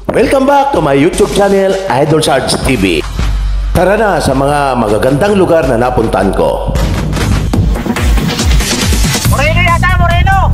Welcome back to my YouTube channel, Idol Sarge TV. Tara na sa mga magagandang lugar na napuntahan ko. Moreno yata, Moreno!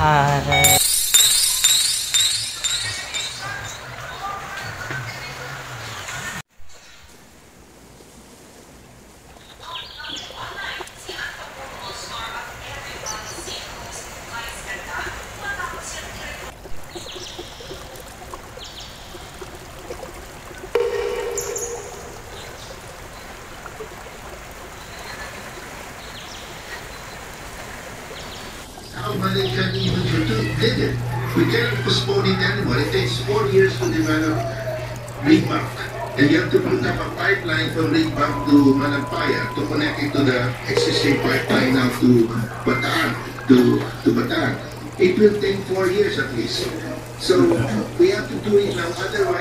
Hi. How many can even you do? Did it? We cannot postpone it anymore. It takes 4 years to develop Ringbank. And you have to put up a pipeline from Ringbank to Manampaya to connect it to the existing pipeline now to Bataan. To Bataan. It will take 4 years at least. So we have to do it now. Otherwise...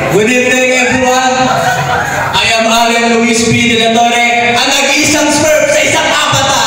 Good evening, everyone. I am Allen Luis P. De la Torre, ang nag-iisang Smurf sa isang avatar.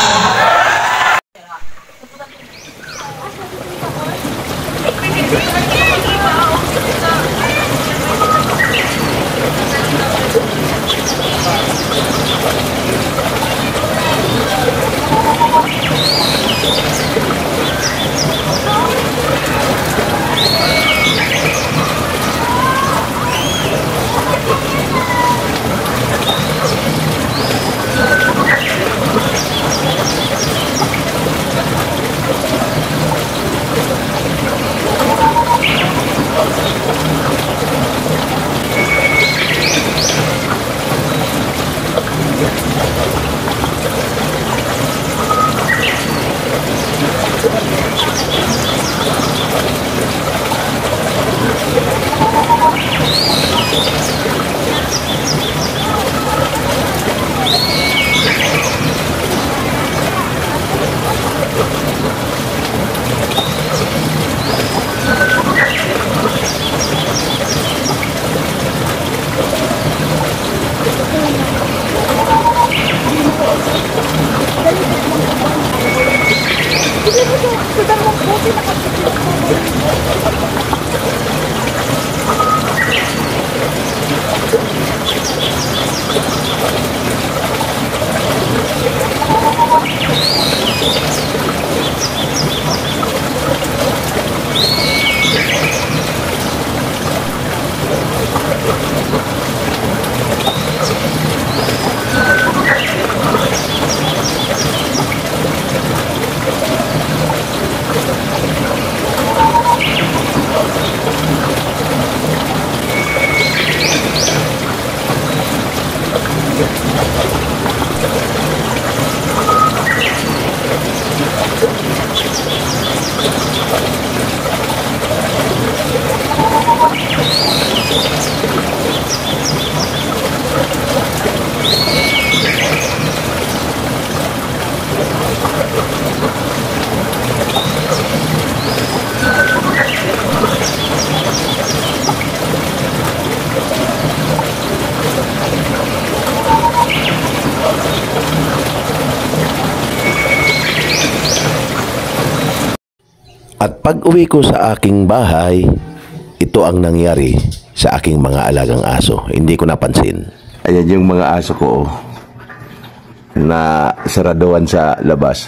At pag-uwi ko sa aking bahay, ito ang nangyari sa aking mga alagang aso. Hindi ko napansin. Ayan yung mga aso ko na saraduan sa labas.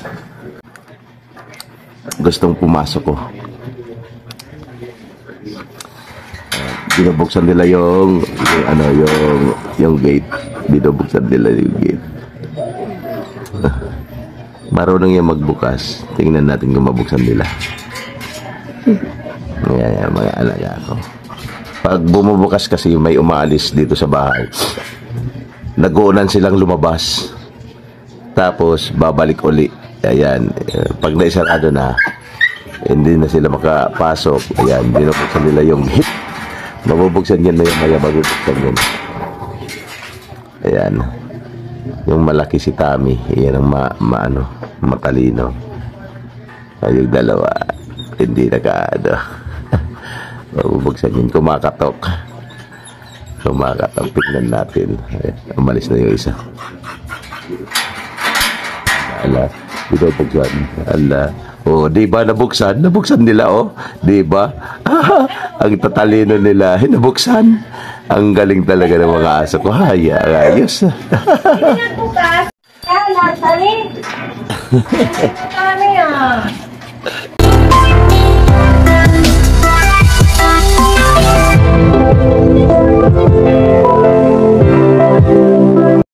Gustong pumasok ko. Binubuksan nila yung gate. Binubuksan nila yung gate. Marunong yung magbukas. Tingnan natin kung mabuksan nila. Yan, mga alaga ko. Pag bumubukas kasi may umaalis dito sa bahay, nag-uunan silang lumabas. Tapos babalik uli. Ayan, pag naisarado na, hindi na sila makapasok. Ayan, binubuksan nila yung hip. Mabubuksan yan na yung maya, mabubuksan yan. Ayan. Yung malaki si Tommy, yan ang matalino. Ay, yung dalawa, hindi nakaano. Mabubuksan yun, kumakatok. Tignan natin. Ayan, umalis na yung isa. Ala, binubuksan. Ala. Oh, di ba nabuksan? Nabuksan nila, oh. Di ba? Ang tatalino nila, nabuksan. Ang galing talaga ng mga aso ko. Ayos. Bukas. Kaya, Natalie. Kami ah.